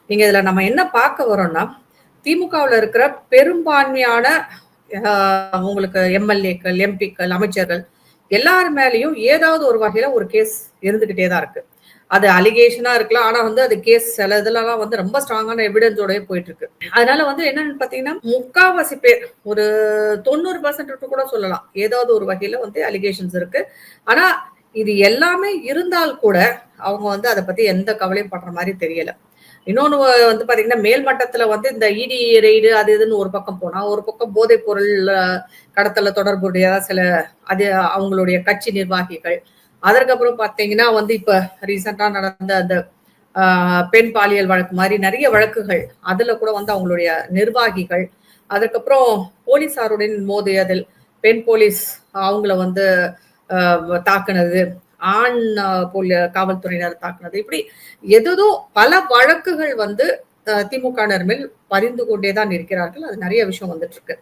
நீங்க இதுல நம்ம என்ன பார்க்க வரோம்னா, திமுகவுல இருக்கிற பெரும்பான்மையான உங்களுக்கு எம்எல்ஏக்கள், எம்பிக்கள், அமைச்சர்கள் எல்லார் மேலயும் ஏதாவது ஒரு வகையில ஒரு கேஸ் இருந்துகிட்டே தான் இருக்கு. அது அலிகேஷனா இருக்கலாம். ஆனா வந்து அது கேஸ் சில இதுலலாம் வந்து ரொம்ப ஸ்ட்ராங்கான எவிடன்ஸோடயே போயிட்டு இருக்கு. அதனால வந்து என்னன்னு பார்த்தீங்கன்னா, முக்காவாசி பேர் ஒரு 90% கூட சொல்லலாம். ஏதாவது ஒரு வகையில வந்து அலிகேஷன்ஸ் இருக்கு. ஆனா இது எல்லாமே இருந்தால் கூட அவங்க வந்து அத பத்தி எந்த கவலையும் படுற மாரி தெரியல. இன்னொன்னு வந்து பாத்தீங்கன்னா, மேல் மட்டத்துல வந்து இந்த இடி ரெய்டு அது இதுன்னு ஒரு பக்கம் போனா, ஒரு பக்கம் போதைப் பொருள் கடத்தல தொடர்புடைய சில அது அவங்களுடைய கட்சி நிர்வாகிகள். அதற்கப்புறம் பாத்தீங்கன்னா வந்து இப்ப ரீசெண்டா நடந்த அந்த பெண் பாலியல் வழக்கு மாரி நெறைய வழக்குகள். அதுல கூட வந்து அவங்களுடைய நிர்வாகிகள். அதுக்கப்புறம் போலீசாருடன் மோதியதில் பெண் போலீஸ் அவங்கள வந்து தாக்குனது. ஆண் காவல்துறையினர் தாக்குனது. இப்படி ஏதேதோ பல வழக்குகள் வந்து திமுகவினர் மேல் பதிந்து கொண்டே தான் இருக்கிறார்கள். அது நெறைய விஷயம் வந்துட்டு இருக்கு.